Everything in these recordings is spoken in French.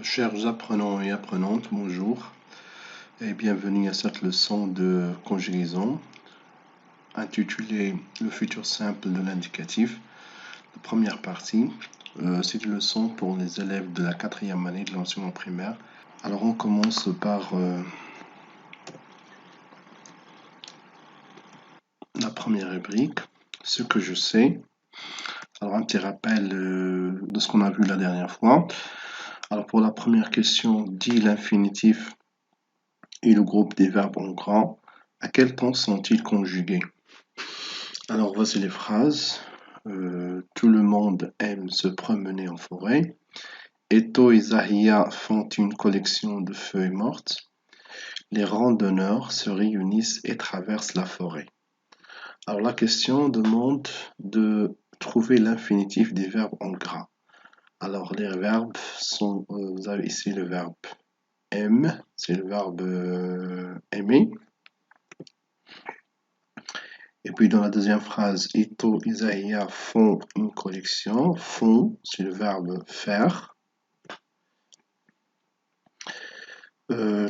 Chers apprenants et apprenantes, bonjour et bienvenue à cette leçon de conjugaison intitulée Le futur simple de l'indicatif. La première partie, c'est une leçon pour les élèves de la 4e année de l'enseignement primaire. Alors on commence par la première rubrique, ce que je sais. Alors un petit rappel de ce qu'on a vu la dernière fois. Alors pour la première question, dit l'infinitif et le groupe des verbes en gras, à quel temps sont-ils conjugués? Alors voici les phrases. Tout le monde aime se promener en forêt. Eto et Zahia font une collection de feuilles mortes. Les randonneurs se réunissent et traversent la forêt. Alors la question demande de trouver l'infinitif des verbes en gras. Alors les verbes sont, vous avez ici le verbe aime, c'est le verbe aimer. Et puis dans la deuxième phrase, Ito et Zahia font une collection. Font, c'est le verbe faire.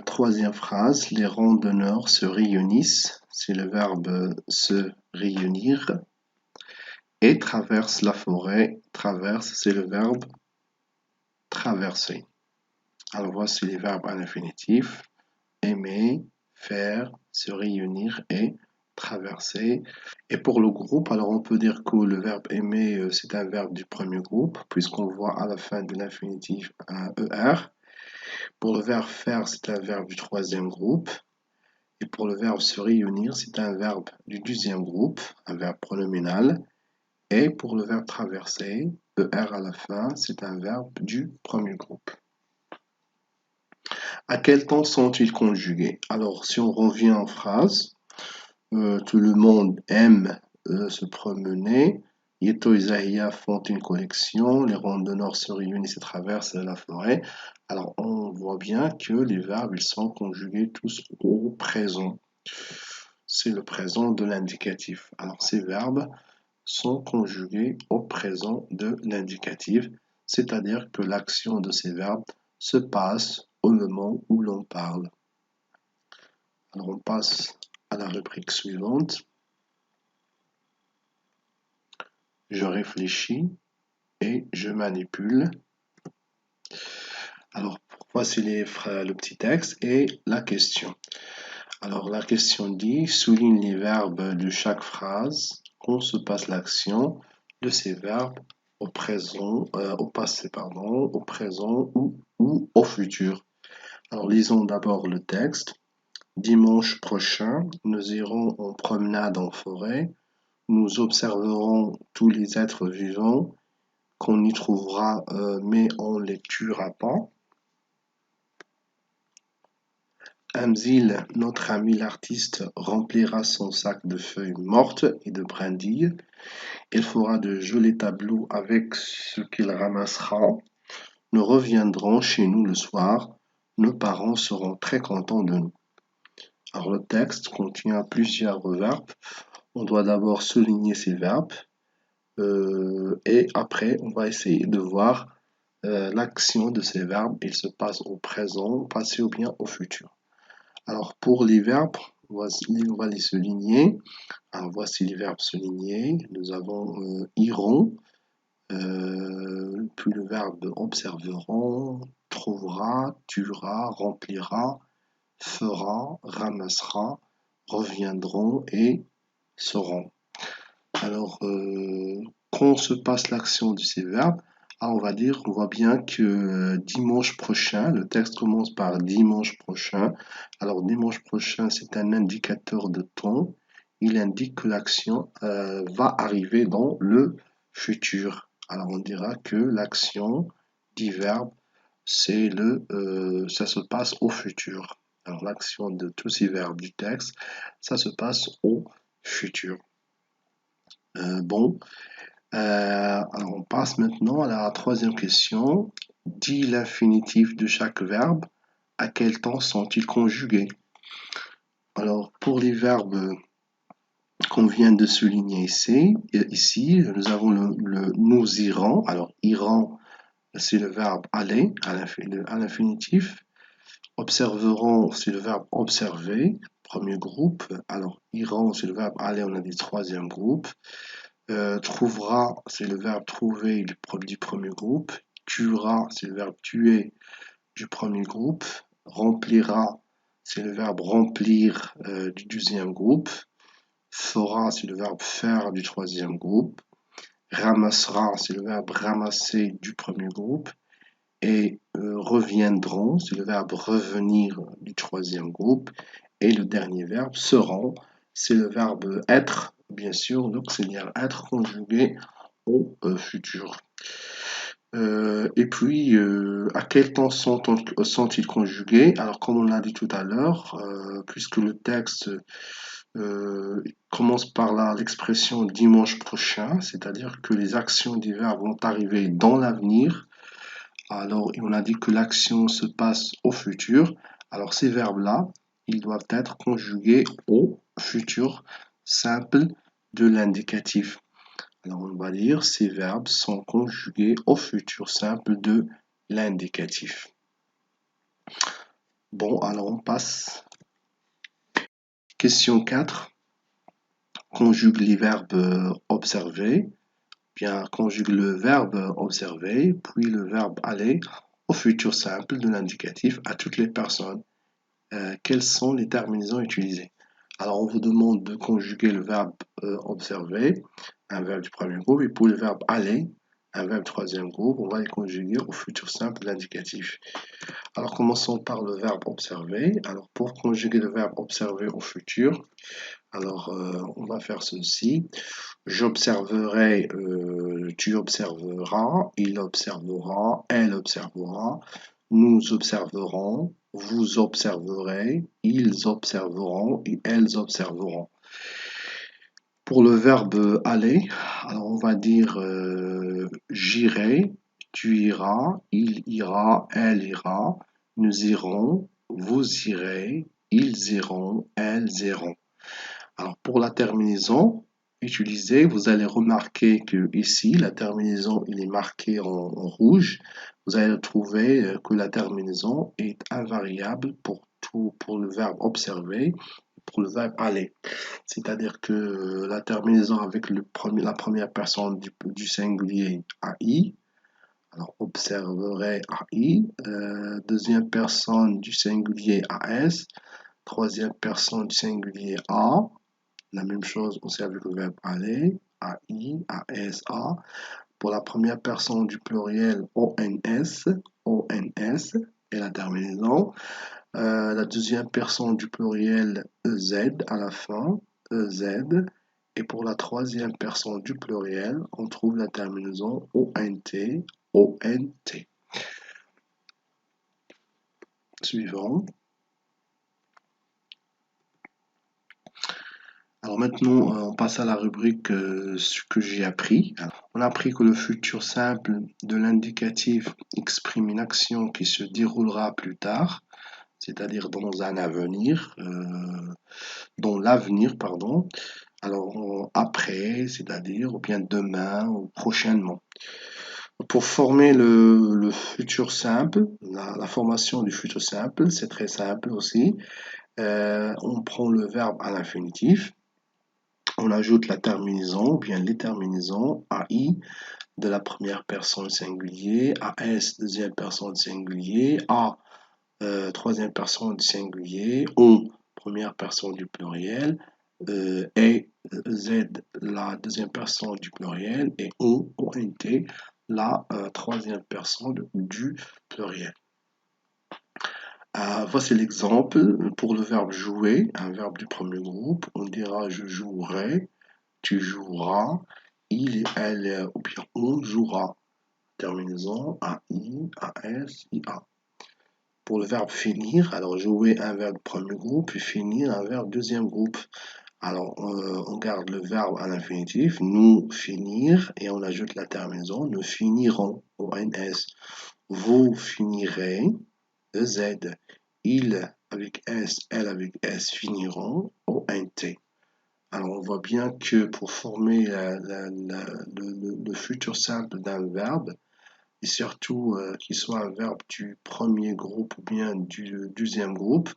Troisième phrase, les randonneurs se réunissent. C'est le verbe se réunir. Et traversent la forêt. Traverse, c'est le verbe traverser. Alors voici les verbes à l'infinitif. Aimer, faire, se réunir et traverser. Et pour le groupe, alors on peut dire que le verbe aimer, c'est un verbe du premier groupe, puisqu'on voit à la fin de l'infinitif un ER. Pour le verbe faire, c'est un verbe du troisième groupe. Et pour le verbe se réunir, c'est un verbe du deuxième groupe, un verbe pronominal. Et pour le verbe traverser, ER à la fin, c'est un verbe du premier groupe. À quel temps sont-ils conjugués? Alors, si on revient en phrase, tout le monde aime se promener. Yeto et Zahia font une collection. Les randonneurs se réunissent et traversent la forêt. Alors, on voit bien que les verbes ils sont conjugués tous au présent. C'est le présent de l'indicatif. Alors, ces verbes sont conjugués au présent de l'indicatif, c'est-à-dire que l'action de ces verbes se passe au moment où l'on parle. Alors, on passe à la rubrique suivante. Je réfléchis et je manipule. Alors, voici le petit texte et la question. Alors, la question dit, souligne les verbes de chaque phrase quand se passe l'action de ces verbes au présent, au passé, pardon, au présent ou au futur. Alors, lisons d'abord le texte. Dimanche prochain, nous irons en promenade en forêt. Nous observerons tous les êtres vivants qu'on y trouvera, mais on ne les tuera pas. Hamzil, notre ami l'artiste, remplira son sac de feuilles mortes et de brindilles. Il fera de jolis tableaux avec ce qu'il ramassera. Nous reviendrons chez nous le soir. Nos parents seront très contents de nous. Alors le texte contient plusieurs verbes. On doit d'abord souligner ces verbes et après on va essayer de voir l'action de ces verbes. Il se passe au présent, au passé ou bien au futur. Alors pour les verbes, on va les souligner. Alors voici les verbes soulignés. Nous avons iront, puis le verbe observeront, trouvera, tuera, remplira, fera, ramassera, reviendront et seront. Alors, quand se passe l'action de ces verbes, on voit bien que dimanche prochain, le texte commence par dimanche prochain. Alors, dimanche prochain, c'est un indicateur de temps. Il indique que l'action va arriver dans le futur. Alors, on dira que l'action du verbe, ça se passe au futur. Alors, l'action de tous ces verbes du texte, ça se passe au futur. Bon, alors on passe maintenant à la troisième question. Dis l'infinitif de chaque verbe. À quel temps sont-ils conjugués? Alors, pour les verbes qu'on vient de souligner ici, nous avons le nous irons. Alors, iront, c'est le verbe aller à l'infinitif. Observeront, c'est le verbe observer, premier groupe. Alors, iront, c'est le verbe aller, on a dit troisième groupe. Trouvera, c'est le verbe trouver du premier groupe. Tuera, c'est le verbe tuer du premier groupe. Remplira, c'est le verbe remplir du deuxième groupe. Fera, c'est le verbe faire du troisième groupe. Ramassera, c'est le verbe ramasser du premier groupe. Et reviendront, c'est le verbe revenir du troisième groupe. Et le dernier verbe, seront, c'est le verbe être, bien sûr, l'auxiliaire être conjugué au futur. Et puis, à quel temps sont-ils conjugués? Alors, comme on l'a dit tout à l'heure, puisque le texte commence par l'expression dimanche prochain, c'est-à-dire que les actions des verbes vont arriver dans l'avenir. Alors, on a dit que l'action se passe au futur. Alors, ces verbes-là, ils doivent être conjugués au futur simple de l'indicatif. Alors, on va dire ces verbes sont conjugués au futur simple de l'indicatif. Bon, alors on passe. Question 4. Conjugue les verbes observer. Bien, conjugue le verbe observer, puis le verbe aller au futur simple de l'indicatif à toutes les personnes. Quelles sont les terminaisons utilisées? Alors, on vous demande de conjuguer le verbe observer, un verbe du premier groupe, et pour le verbe aller, un verbe du troisième groupe, on va les conjuguer au futur simple de l'indicatif. Alors, commençons par le verbe observer. Alors, pour conjuguer le verbe observer au futur, alors on va faire ceci. J'observerai, tu observeras, il observera, elle observera, nous observerons, vous observerez, ils observeront et elles observeront. Pour le verbe aller, alors on va dire j'irai, tu iras, il ira, elle ira, nous irons, vous irez, ils iront, elles iront. Alors pour la terminaison utilisée, vous allez remarquer que ici, la terminaison il est marquée en rouge. Vous allez trouver que la terminaison est invariable pour le verbe observer, pour le verbe aller. C'est-à-dire que la terminaison avec la première personne du singulier AI, alors observerait AI, deuxième personne du singulier AS, troisième personne du singulier A, la même chose aussi avec le verbe aller, AI, ASA. Pour la première personne du pluriel ONS, ONS et la terminaison. La deuxième personne du pluriel EZ à la fin, EZ. Et pour la troisième personne du pluriel, on trouve la terminaison ONT, ONT. Suivant. Alors maintenant, on passe à la rubrique ce que j'ai appris. Alors, on a appris que le futur simple de l'indicatif exprime une action qui se déroulera plus tard, c'est-à-dire dans un avenir, dans l'avenir, pardon. Alors après, c'est-à-dire ou bien demain ou prochainement. Pour former le futur simple, la formation du futur simple, c'est très simple aussi. On prend le verbe à l'infinitif. On ajoute la terminaison, ou bien les terminaisons, AI de la première personne singulier, AS deuxième personne singulier, A troisième personne du singulier, on première personne du pluriel, et Z la deuxième personne du pluriel, et on, ONT, la troisième personne du pluriel. Voici l'exemple pour le verbe jouer, un verbe du premier groupe. On dira je jouerai, tu joueras, il, elle ou bien on jouera. Terminaison AI, AS, IA. Pour le verbe finir, alors jouer un verbe premier groupe et finir un verbe deuxième groupe. Alors on garde le verbe à l'infinitif, nous finir, et on ajoute la terminaison, nous finirons, ONS. Vous finirez, EZ. Il avec S, elle avec S finiront, ONT. Alors on voit bien que pour former le futur simple d'un verbe, et surtout qu'il soit un verbe du premier groupe ou bien du deuxième groupe.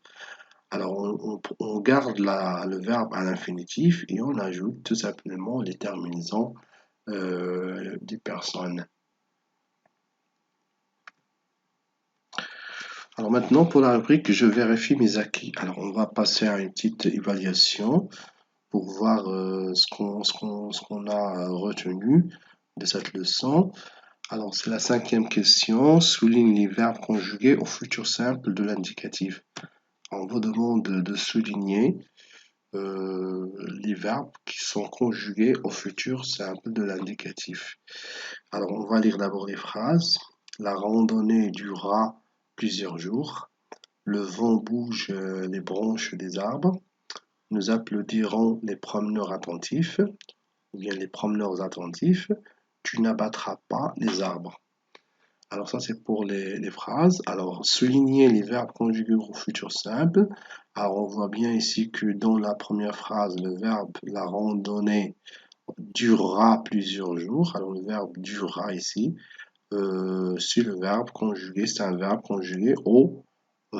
Alors on garde le verbe à l'infinitif et on ajoute tout simplement les terminaisons des personnes. Alors maintenant, pour la rubrique, je vérifie mes acquis. Alors on va passer à une petite évaluation pour voir ce qu'on a retenu de cette leçon. Alors c'est la cinquième question. Souligne les verbes conjugués au futur simple de l'indicatif. On vous demande de souligner les verbes qui sont conjugués au futur simple de l'indicatif. Alors on va lire d'abord les phrases. La randonnée dura plusieurs jours. Le vent bouge les branches des arbres. Nous applaudirons les promeneurs attentifs, ou bien les promeneurs attentifs. Tu n'abattras pas les arbres. Alors ça c'est pour les phrases. Alors souligner les verbes conjugués au futur simple. Alors on voit bien ici que dans la première phrase, le verbe la randonnée durera plusieurs jours. Alors le verbe durera ici, c'est le verbe conjugué, c'est un verbe conjugué au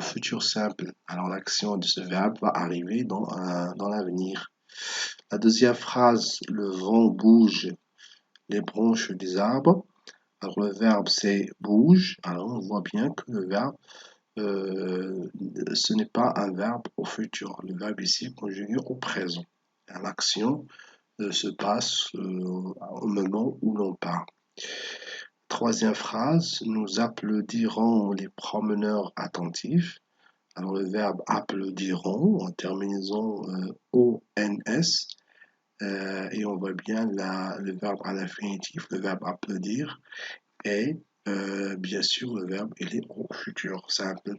futur simple. Alors l'action de ce verbe va arriver dans l'avenir. La deuxième phrase, le vent bouge les branches des arbres. Alors le verbe c'est bouge. Alors on voit bien que le verbe, ce n'est pas un verbe au futur. Le verbe ici est conjugué au présent. L'action se passe au moment où l'on parle. Troisième phrase, nous applaudirons les promeneurs attentifs. Alors le verbe applaudiront en terminaison ONS. Et on voit bien le verbe à l'infinitif, le verbe applaudir. Et bien sûr, le verbe il est au futur simple.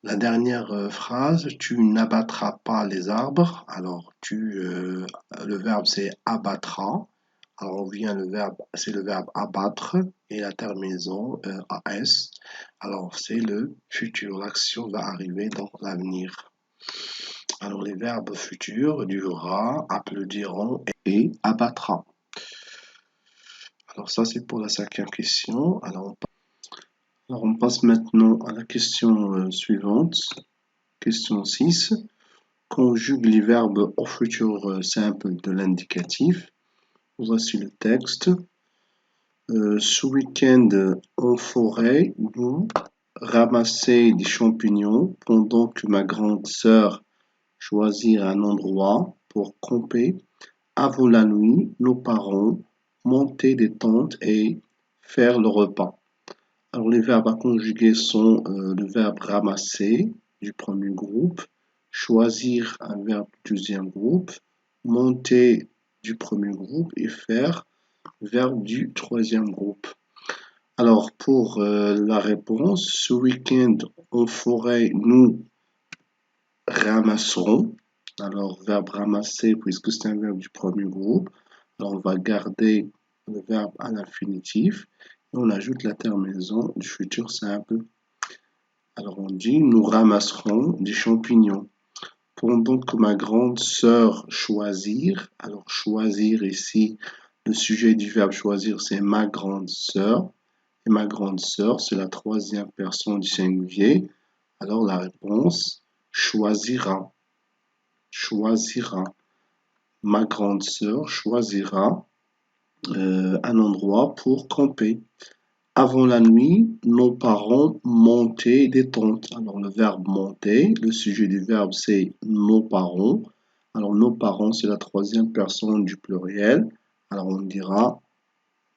La dernière phrase, tu n'abattras pas les arbres. Alors, le verbe c'est abattra. Alors, on vient c'est le verbe abattre et la terminaison AS. Alors, c'est le futur. L'action va arriver dans l'avenir. Alors, les verbes futurs, durera, applaudiront et abattra. Alors, ça, c'est pour la cinquième question. Alors, on passe maintenant à la question suivante. Question 6. Conjugue les verbes au futur simple de l'indicatif. Voici le texte. Ce week-end en forêt, nous ramasser des champignons pendant que ma grande sœur choisit un endroit pour camper. Avant la nuit, nos parents monter des tentes et faire le repas. Alors les verbes à conjuguer sont le verbe ramasser du premier groupe, choisir un verbe du deuxième groupe, monter du premier groupe et faire verbe du troisième groupe. Alors pour la réponse, ce week-end en forêt, nous ramasserons. Alors verbe ramasser puisque c'est un verbe du premier groupe. Alors on va garder le verbe à l'infinitif et on ajoute la terminaison du futur simple. Alors on dit nous ramasserons des champignons. Pendant que ma grande sœur choisir, alors choisir ici, le sujet du verbe choisir c'est ma grande sœur. Et ma grande sœur c'est la troisième personne du singulier. Alors la réponse choisira. Choisira. Ma grande sœur choisira un endroit pour camper. Avant la nuit, nos parents montaient des tentes. Alors le verbe monter, le sujet du verbe c'est nos parents. Alors nos parents c'est la troisième personne du pluriel. Alors on dira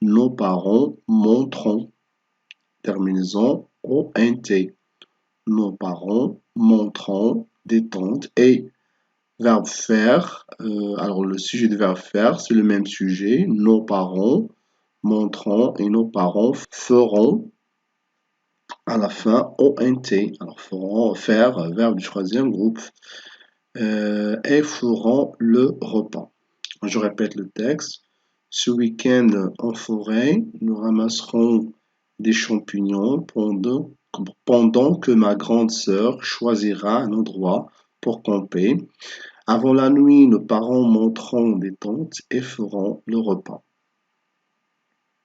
nos parents monteront. Terminaison ONT. Nos parents monteront des tentes et verbe faire. Alors le sujet du verbe faire c'est le même sujet. Nos parents monteront et nos parents feront. À la fin, ONT. Alors, feront, faire, verbe du troisième groupe. Et feront le repas. Je répète le texte. Ce week-end en forêt, nous ramasserons des champignons pendant que ma grande sœur choisira un endroit pour camper. Avant la nuit, nos parents monteront des tentes et feront le repas.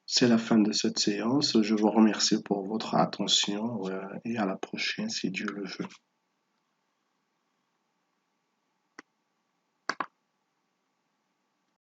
C'est la fin de cette séance. Je vous remercie pour votre attention et à la prochaine si Dieu le veut.